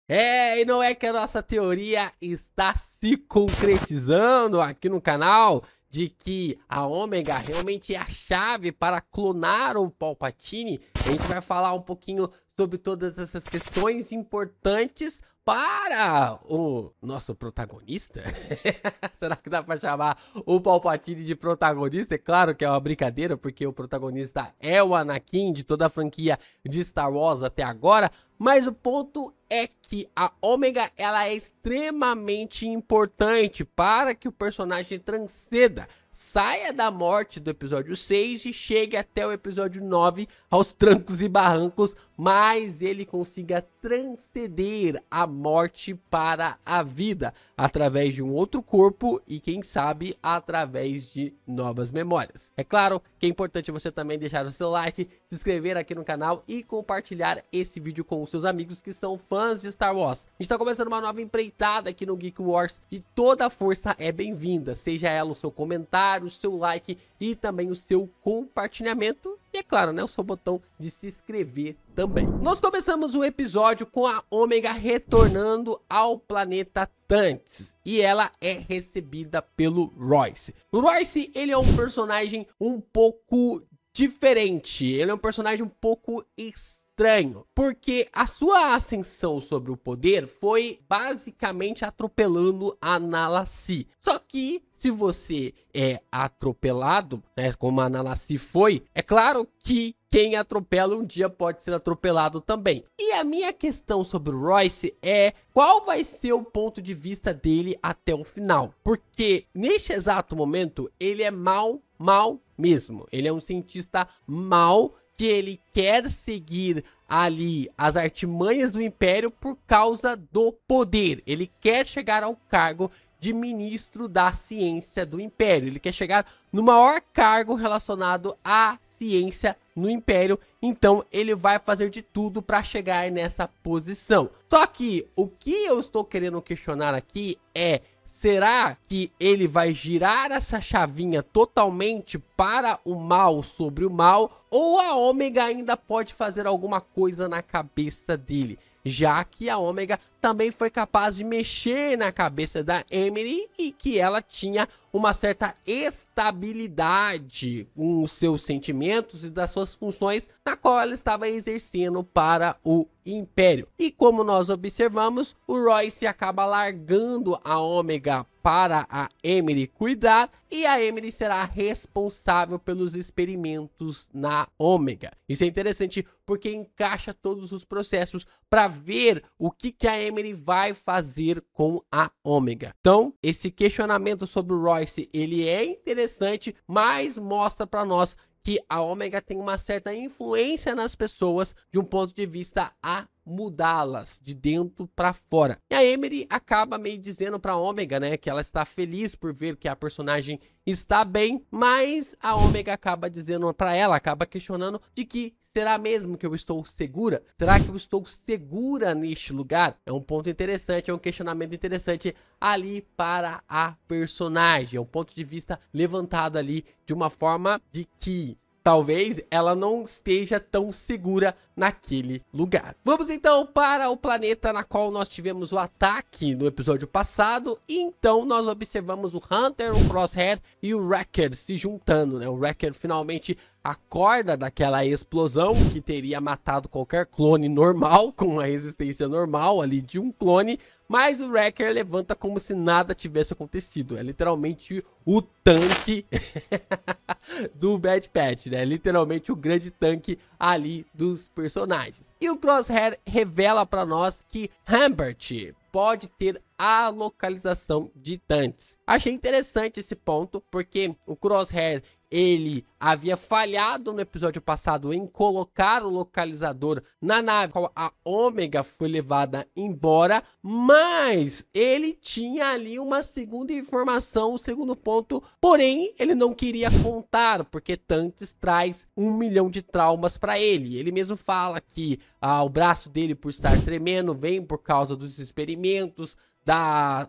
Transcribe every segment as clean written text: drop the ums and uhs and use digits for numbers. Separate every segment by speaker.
Speaker 1: E não é que a nossa teoria está se concretizando aqui no canal de que a Ômega realmente é a chave para clonar o Palpatine? A gente vai falar um pouquinho sobre todas essas questões importantes para o nosso protagonista. Será que dá pra chamar o Palpatine de protagonista? É claro que é uma brincadeira, porque o protagonista é o Anakin de toda a franquia de Star Wars até agora. Mas o ponto é que a Ômega, ela é extremamente importante para que o personagem transcenda, saia da morte do episódio 6 e chegue até o episódio 9 aos trancos e barrancos, mas ele consiga transcender a morte para a vida, através de um outro corpo e quem sabe através de novas memórias. É claro que é importante você também deixar o seu like, se inscrever aqui no canal e compartilhar esse vídeo com os seus amigos que são fãs de Star Wars. A gente tá começando uma nova empreitada aqui no Geek Wars e toda a força é bem-vinda, seja ela o seu comentário, o seu like e também o seu compartilhamento. E é claro, né, o seu botão de se inscrever também. Nós começamos o episódio com a Ômega retornando ao planeta Tantis. E ela é recebida pelo Royce. O Royce, ele é um personagem um pouco diferente. Ele é um personagem um pouco estranho, porque a sua ascensão sobre o poder foi basicamente atropelando a Nala Se. Só que se você é atropelado, né, como a Nala Se foi, é claro que quem atropela um dia pode ser atropelado também. E a minha questão sobre o Royce é qual vai ser o ponto de vista dele até o final. Porque neste exato momento ele é mal mesmo. Ele é um cientista mau que ele quer seguir ali as artimanhas do Império por causa do poder. Ele quer chegar ao cargo de ministro da ciência do Império. Ele quer chegar no maior cargo relacionado à ciência no Império. Então ele vai fazer de tudo para chegar nessa posição. Só que o que eu estou querendo questionar aqui é: será que ele vai girar essa chavinha totalmente para o mal sobre o mal? Ou a Ômega ainda pode fazer alguma coisa na cabeça dele? Já que a Ômega também foi capaz de mexer na cabeça da Emily e que ela tinha uma certa estabilidade com os seus sentimentos e das suas funções na qual ela estava exercendo para o Império. E como nós observamos, o Royce acaba largando a Ômega para a Emily cuidar e a Emily será responsável pelos experimentos na Ômega. Isso é interessante porque encaixa todos os processos para ver o que a Emily vai fazer com a Ômega. Então, esse questionamento sobre o Royce, ele é interessante, mas mostra para nós que a Ômega tem uma certa influência nas pessoas de um ponto de vista a mudá-las de dentro para fora. E a Emily acaba meio dizendo para a Ômega, né, que ela está feliz por ver que a personagem está bem, mas a Ômega acaba dizendo para ela, acaba questionando de que será mesmo que eu estou segura? Será que eu estou segura neste lugar? É um ponto interessante, é um questionamento interessante ali para a personagem. É um ponto de vista levantado ali de uma forma de que talvez ela não esteja tão segura naquele lugar. Vamos então para o planeta na qual nós tivemos o ataque no episódio passado. E então nós observamos o Hunter, o Crosshair e o Wrecker se juntando, né? O Wrecker finalmente acorda daquela explosão que teria matado qualquer clone normal, com a resistência normal ali de um clone. Mas o Wrecker levanta como se nada tivesse acontecido. É literalmente o tanque do Bad Patch, né? Literalmente o grande tanque ali dos personagens. E o Crosshair revela para nós que Lambert pode ter a localização de Tantis. Achei interessante esse ponto, porque o Crosshair, ele havia falhado no episódio passado em colocar o localizador na nave, qual a Ômega foi levada embora, mas ele tinha ali uma segunda informação, um segundo ponto, porém ele não queria contar, porque Tantis traz 1 milhão de traumas para ele. Ele mesmo fala que o braço dele, por estar tremendo, vem por causa dos experimentos,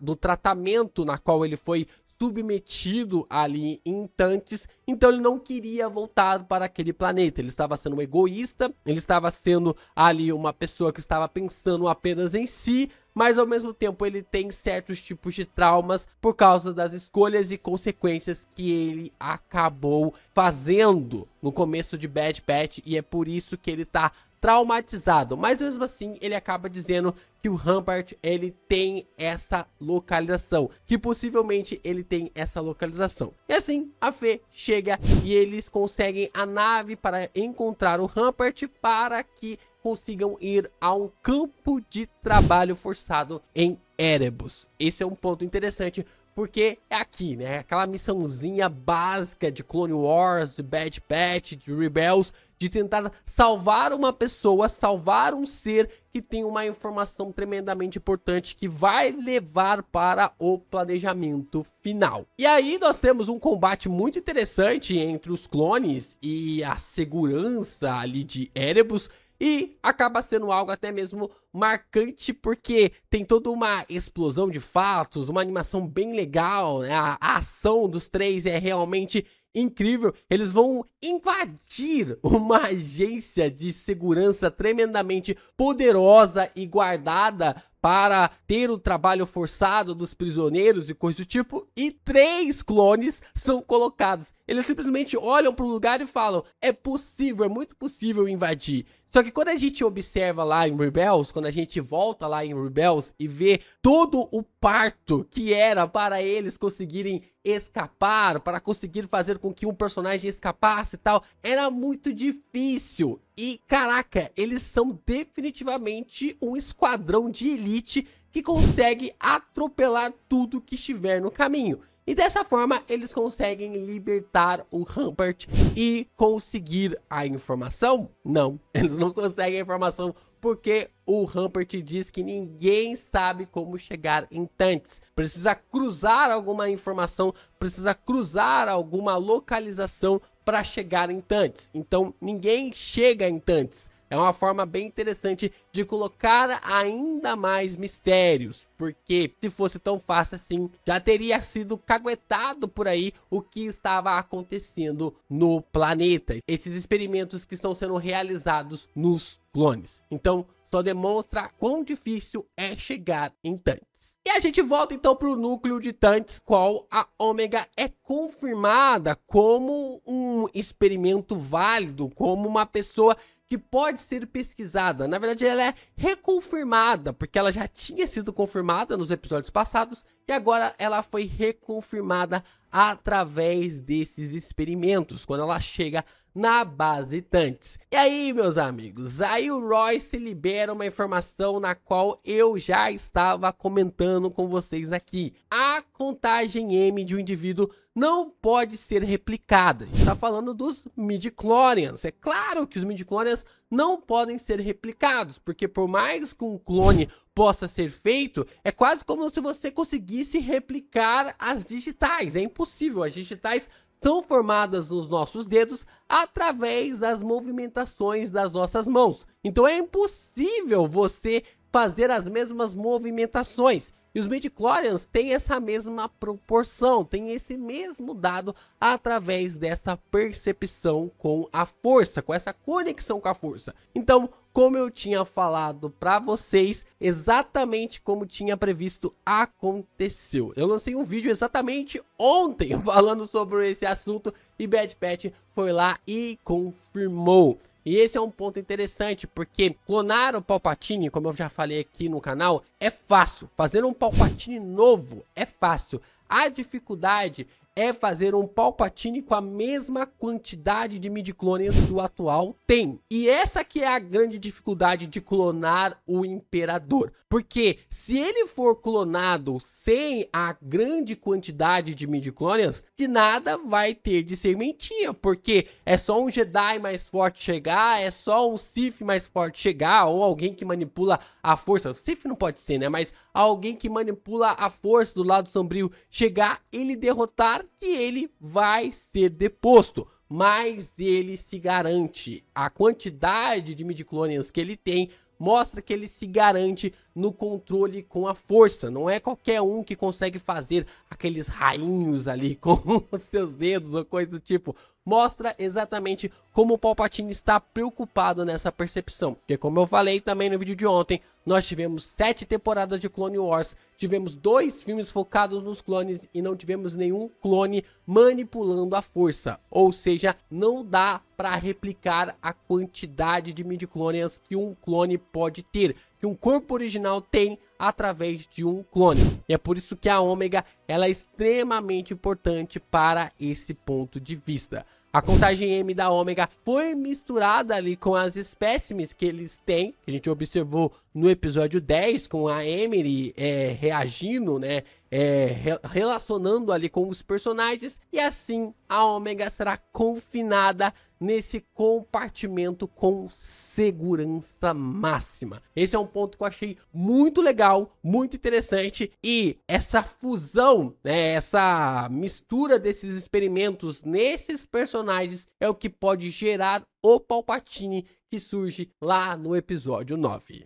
Speaker 1: do tratamento na qual ele foi submetido ali em Tantes, então ele não queria voltar para aquele planeta. Ele estava sendo um egoísta, ele estava sendo ali uma pessoa que estava pensando apenas em si, mas ao mesmo tempo ele tem certos tipos de traumas por causa das escolhas e consequências que ele acabou fazendo no começo de Bad Batch, e é por isso que ele tá traumatizado. Mas mesmo assim ele acaba dizendo que o Rampart ele tem essa localização, que possivelmente ele tem essa localização. E assim a Fê chega e eles conseguem a nave para encontrar o Rampart para que consigam ir a um campo de trabalho forçado em Erebus. Esse é um ponto interessante, porque é aqui, né? Aquela missãozinha básica de Clone Wars, de Bad Batch, de Rebels, de tentar salvar uma pessoa, salvar um ser que tem uma informação tremendamente importante que vai levar para o planejamento final. E aí nós temos um combate muito interessante entre os clones e a segurança ali de Erebus, e acaba sendo algo até mesmo marcante, porque tem toda uma explosão de fatos, uma animação bem legal, né? A ação dos três é realmente incrível. Eles vão invadir uma agência de segurança tremendamente poderosa e guardada para ter o trabalho forçado dos prisioneiros e coisa do tipo, e 3 clones são colocados. Eles simplesmente olham para o lugar e falam: é possível, é muito possível invadir. Só que quando a gente observa lá em Rebels, quando a gente volta lá em Rebels e vê todo o parto que era para eles conseguirem escapar, para conseguir fazer com que um personagem escapasse e tal, era muito difícil. E caraca, eles são definitivamente um esquadrão de elite que consegue atropelar tudo que estiver no caminho. E dessa forma eles conseguem libertar o Rampart e conseguir a informação? Não, eles não conseguem a informação porque o Rampart diz que ninguém sabe como chegar em Tantes. Precisa cruzar alguma informação, precisa cruzar alguma localização para chegar em Tantes. Então ninguém chega em Tantes. É uma forma bem interessante de colocar ainda mais mistérios, porque se fosse tão fácil assim, já teria sido caguetado por aí o que estava acontecendo no planeta. Esses experimentos que estão sendo realizados nos clones. Então, só demonstra quão difícil é chegar em Tantes. E a gente volta então para o núcleo de Tantes, qual a Ômega é confirmada como um experimento válido, como uma pessoa que pode ser pesquisada. Na verdade, ela é reconfirmada, porque ela já tinha sido confirmada nos episódios passados, e agora ela foi reconfirmada através desses experimentos, quando ela chega na base Tantes. E aí, meus amigos, aí o Royce libera uma informação na qual eu já estava comentando com vocês aqui. A contagem M de um indivíduo não pode ser replicada. A gente está falando dos midi-chlorians. É claro que os midi-chlorians não podem ser replicados, porque por mais que um clone possa ser feito, é quase como se você conseguisse replicar as digitais. É impossível. As digitais são formadas nos nossos dedos através das movimentações das nossas mãos. Então é impossível você fazer as mesmas movimentações. E os midi-chlorians têm essa mesma proporção, têm esse mesmo dado através dessa percepção com a força, com essa conexão com a força. Então, como eu tinha falado para vocês, exatamente como tinha previsto, aconteceu. Eu lancei um vídeo exatamente ontem falando sobre esse assunto e Bad Batch foi lá e confirmou. E esse é um ponto interessante, porque clonar o Palpatine, como eu já falei aqui no canal, é fácil. Fazer um Palpatine novo é fácil. A dificuldade é fazer um Palpatine com a mesma quantidade de midi-clones que o atual tem. E essa que é a grande dificuldade de clonar o Imperador. Porque se ele for clonado sem a grande quantidade de midi-clones, de nada vai ter de ser mentira. Porque é só um Jedi mais forte chegar, é só um Sith mais forte chegar, ou alguém que manipula a força. O Sith não pode ser, né? Mas alguém que manipula a força do lado sombrio chegar, ele derrotar, que ele vai ser deposto. Mas ele se garante. A quantidade de midi-clones que ele tem mostra que ele se garante no controle com a força. Não é qualquer um que consegue fazer aqueles rainhos ali com os seus dedos ou coisa do tipo. Mostra exatamente como o Palpatine está preocupado nessa percepção. Porque como eu falei também no vídeo de ontem, nós tivemos 7 temporadas de Clone Wars, tivemos 2 filmes focados nos clones e não tivemos nenhum clone manipulando a força. Ou seja, não dá para replicar a quantidade de midi-chlorians que um clone pode ter, que um corpo original tem através de um clone. E é por isso que a Ômega ela é extremamente importante para esse ponto de vista. A contagem M da Ômega foi misturada ali com as espécimes que eles têm, que a gente observou no episódio 10, com a Emily reagindo, né, relacionando ali com os personagens, e assim a Ômega será confinada nesse compartimento com segurança máxima. Esse é um ponto que eu achei muito legal, muito interessante, e essa fusão, né, essa mistura desses experimentos nesses personagens é o que pode gerar o Palpatine que surge lá no episódio 9.